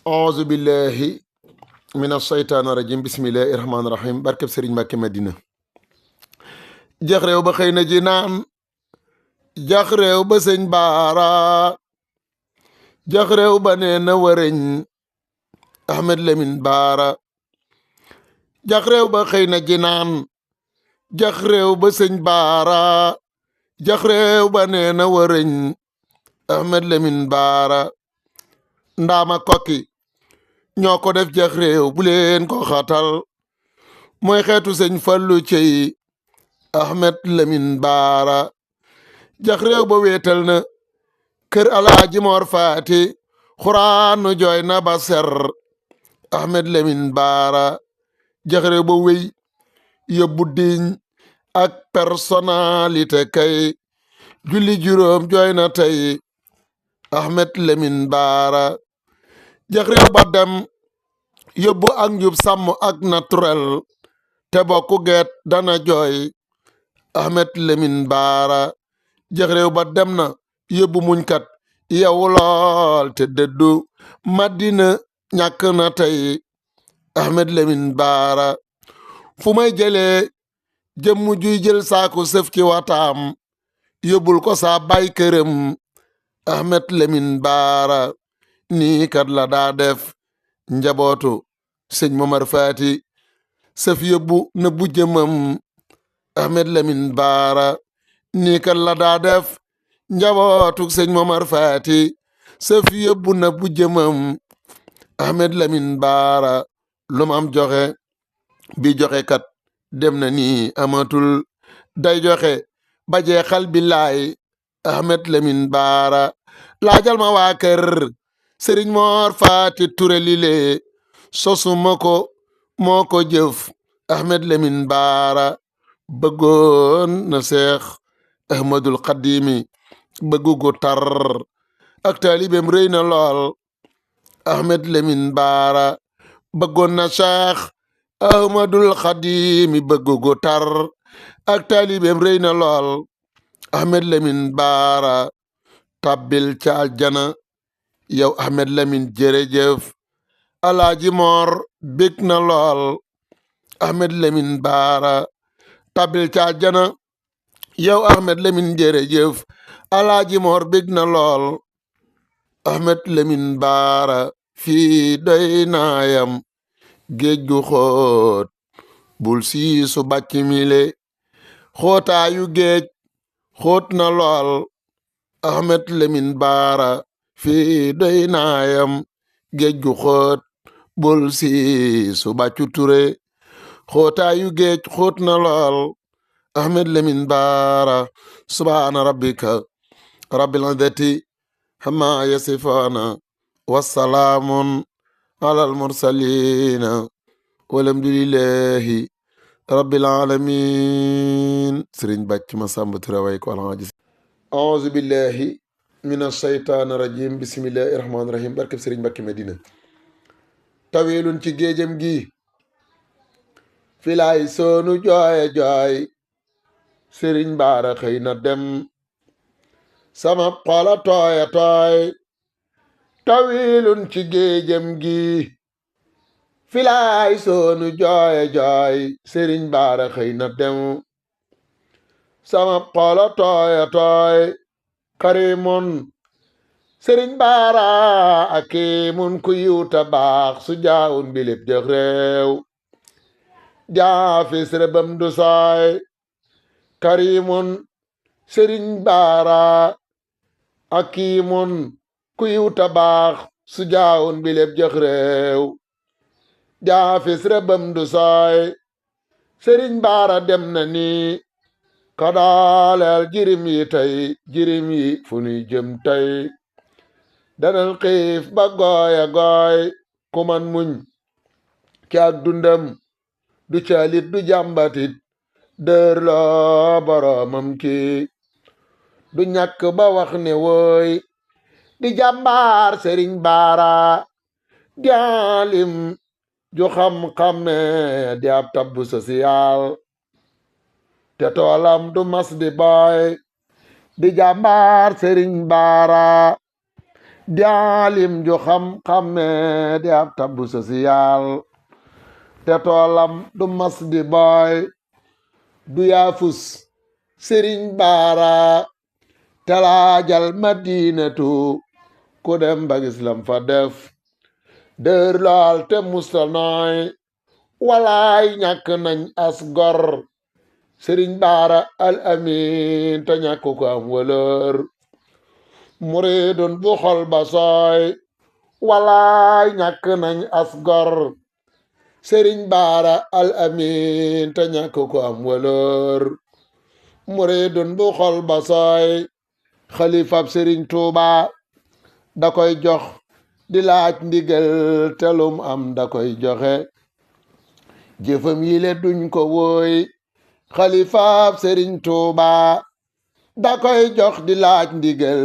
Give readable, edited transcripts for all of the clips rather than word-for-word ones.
auzu billahi min asheytaani rajim bismillahi rahmaani rahim barkeb sëriñ Mbàkke Madina. jax réew ba xëy na ji naan jax réew ba sëñ baara jax réew ba nee na wërëñ Ahmed Lamin Baara. jax réew ba xëy na ji naan jax réew ba sëñ baara jax réew ba nee na wërëñ Ahmed Lamin Baara. ndaama kokki ñoo ko def jax réew bu leen ko xatal mooy xeetu sëñ Fallu cey Ahmed Lamin Baara. jax réew ba wéetal na kër alaaji Mor Faati xuraanu jooy na ba ser Ahmed Lamin Baara. jax réew ba wéy yóbbu diñ ak personnalité kay julli juróom jooy na tey Ahmed Lamin Baara. jax réew ba dem yóbbu ak njub sàmm ak naturel te bokku geet dana jooy Ahmed Lamin Baara. jax réew ba dem na yóbbu muñkat yow lool te dëddu Madina ñàkk na tey Ahmed Lamin Baara. fu may jëlee jëmmu juy jël saaku sëf ci wataam yóbbul ko saa bay këram Ahmed Lamin Baara. nii kat la daa def njabootu sëñ Momar Faati sëf yóbbu na bu jëmam Ahmed Lamin Baara. nii kat la daa def njabootu sëñ Momar Faati sëf yóbbu na bu jëmam Ahmed Lamin Baara. lu mu am joxe bi joxe kat dem na nii amatul day joxe ba jeexal billaay Ahmed Lamin Baara. laajal ma waa kër Sëriñ Mor Faati Ture lile sosuma ko moo ko jëf Ahmed Lamin Baara. bëggoon na Seex Ahmadul Xadimi bëggu gu tar ak taalibeem rëy na lool Ahmed Lamin Baara. bëggoon na Seex Ahmadul Xadimi bëggu gu tar ak taalibeem rëy na lool Ahmed Lamin Baara. tabbil ca aljana yow Ahmed Lamin jërëjëf alaaji Moor bég na lool Ahmed Lamin Baara. tabbil ca aljana yow Ahmed Lamin jërëjëf alaaji Moor bég na lool Ahmed Lamin Baara. fii doy naayam géej gu xóot bul siisu bàcc mile xóotaayu géej xóot na lool Ahmed Lamin Baara. fii doy naayam géej gu xóot bul siisu bàccu ture xóotaayu géej xóot na lool Ahmed Lamin Baara. subhaana rabbika rabbil izzati amma yasifaana wassalaamun alal mursaliina walhamdulillahi rabbil alamin. sëriñ bàcc ma sàmb ture way ko alhaji. auzu billahi min asheytaani rajim bismillahi rahmaani rahim barkeb sëriñ Mbàkke Madina. tawilun ci géejam gi filaay soonu jooye jooy sëriñ Baara xëy na dem sama xoola tooya tooy. tawilun ci géejam gi filaay soonu jooye jooy sëriñ Baara xëy na dem sama xoola tooya tooy. karimun sëriñ Baara akimun ku yiwta baax su jaawun bilib jëx réew jaafis rebam du sooy. karimun sëriñ Baara akimun ku yiwta baax su jaawun bilib jëx réew jaafis rebam du sooy. sëriñ Baara dem na ni ka daaleel jirim yi tey jirim yi fu nuy jëm tey danal xiif ba gooya gooy ku man muñ ci ak dundam du caalit du jàmbatit dër loo boroomam ki du ñàkk ba wax ne wooy di jàmbaar sëriñ Baara di alim ju xam-xame di ab tabbu social te toolam du mas di booy di jàmbaar sëriñ Baara di alim ju xam-xamme di ab tabbu social te toolam du mas di boy du yaafus sëriñ baara te laajal madinatu ku dem ba gis lam fa def dër lool te musta nooy walaay ñàkk nañ as gor sëriñ baara al amin te ñàkk ko am wëlër muridun bu xol ba sooy walaay ñàkk nañ as gor sëriñ baara al amin te ñàkk ko am wëlër muridun bu xol ba sooy xalifab sëriñ tuuba da koy jox di laaj ndigal telum am da koy joxe jëfam yi le duñ ko wooy xalifaab sëriñ tuuba da koy jox di laaj ndigal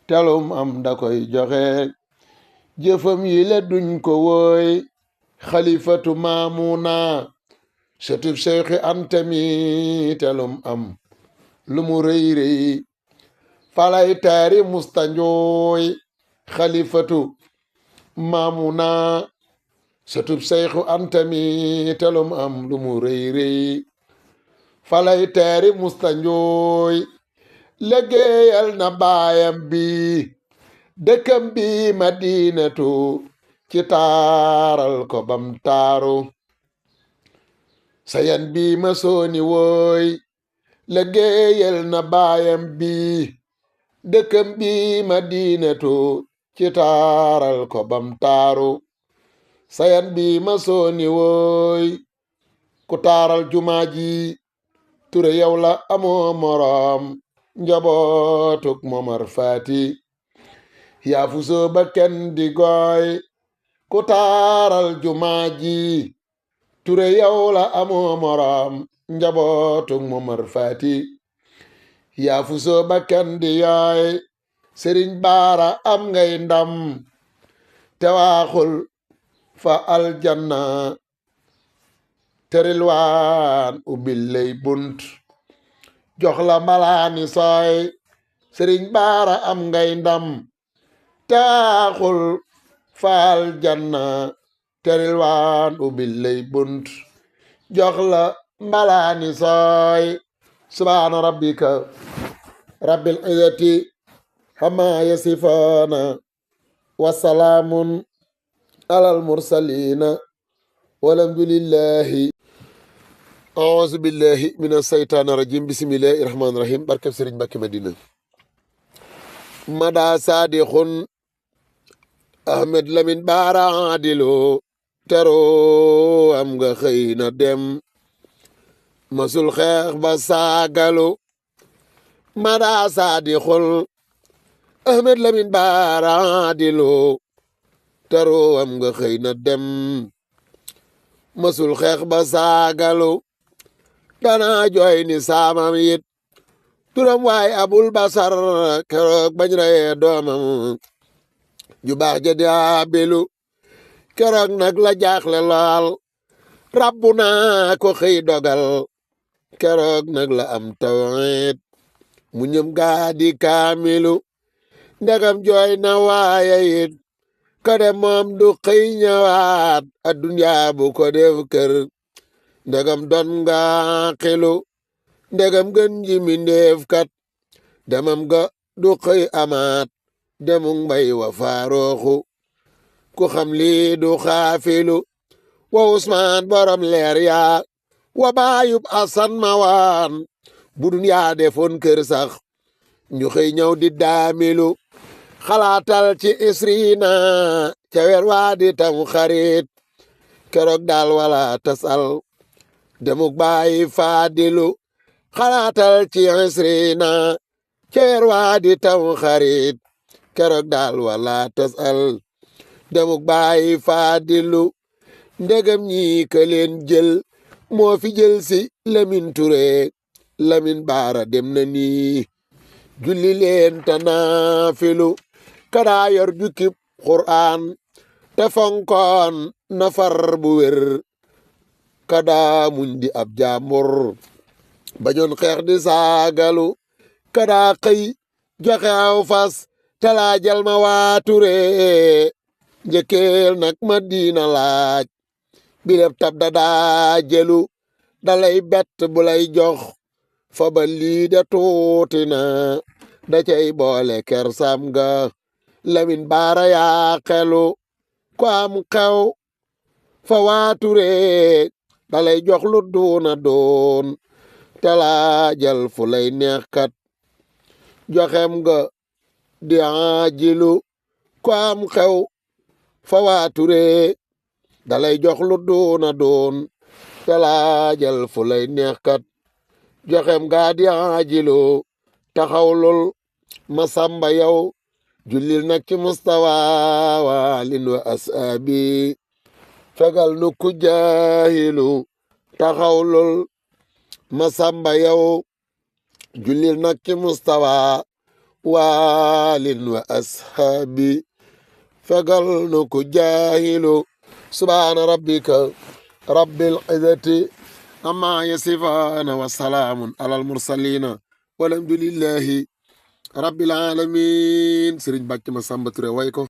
telum am da koy joxe jëfam yi le duñ ko wooy xalifatu maamuna sëtub seyxi antami telum am lu mu rëy rëy falay taari mustanjooy xalifatu maamuna sëtub seyxu antami telum am lu mu rëy rëy falay taari mustanjooy liggéeyal na baayam bi dëkkam bi madinatu ci taaral ko bam taaru sayan bi ma sooni wooy liggéeyal na baayam bi dëkkam bi madinatu ci taaral ko bam taaru sayan bi ma sooni wooy ku taaral jumaa ji ture yow la amoo moroom njabootuk momar faati yaa fu soo ba kenn di gooy ku taaral jumaa ji ture yow la amoo moroom njabootuk momar faati yaa fu soo ba kenn di yooy sëriñ baara am ngay ndam te waaxul fa aljanna terilwaan ubbil lay bunt jox la mbalaani sooy sëriñ baara am ngay ndam te waaxul fa aljanna terilwaan ubbil lay bunt jox la mbalaani sooy subhaana rabbika rabbil izzati amma yasifaana wa salaamun alal mursaliina walhamdulillahi auzu billahi mina saytaani rajim bismillahi rahmaani rahim barkeb sëriñ Mbàkke Madina mada saadixun Ahmed Lamin Baara Adilo tero am nga xëy na dem masul xeex ba saagalu mada saadixul Ahmed Lamin Baara Adilo tero am nga xëy na dem masul xeex ba saagalu dana jooy ni saamam yit turam waay abul basar keroog bañ reyee doomam ju baax ja daabilu keroog nag la jaaxle lool rabbu naa ko xëy dogal keroog nag la am tawit mu ñëm gaa di kaamilu ndegam jooy na waaye it ko de moom du xëy ñëwaat addunyaa bu ko def kër ndegam don nga xilu ndegam gën ji mindeef kat demam ga du xëy amaat demug mbay wa faarooxu ku xam lii du xaafilu wa usmaan borom leer yaa wa baayub asan mawaan bu dun yaa defoon kër sax ñu xëy ñëw di daamilu xalaatal ci isrina ca weer waa di tam xarit keroog daal wala tasal demuk bàyyi faadilu xalaatal ci isrina ca weer waa di tam xarit keroog daal wala tasal demuk bàyyi faadilu ndegam ñi ka leen jël moo fi jël si Lamin Ture Lamin Baara dem na nii julli leen ta naafilu kadaa yor jukkib Qur'aan te fonkoon nafar bu wér kadaa muñ di ab jaambur bañoon xeex di saagalu kadaa xëy joxe aw fas te laajal ma waa Ture njëkkeel nag ma diina laaj bi lépp tab dadaa jëlu dalay bett bu lay jox fa ba lii de tuuti na da cay boole kersam ga lamin baara yaa xelu ko am xew fa waa Ture dalay jox lu duuna doon te laajal fu lay neex kat joxem nga di ajilu ko am xew fa waa Ture dalay jox lu duuna doon te laajal fu lay neex kat joxem nga di ajilu taxawlul ma samba yow jullil nag ci mustawa waalin wa asaabi fegal nu ku jaahilu taxawlul ma samba yow jullil nag ci mustawa waalin wa ashaabi fegal nu ku jaahilu subhaana rabbika rabbil izzati amma yasifaana wa salaamun alal mursaliina walhamdulillahi rabbil alamin Sëriñ Mbàkke Masamba Ture way ko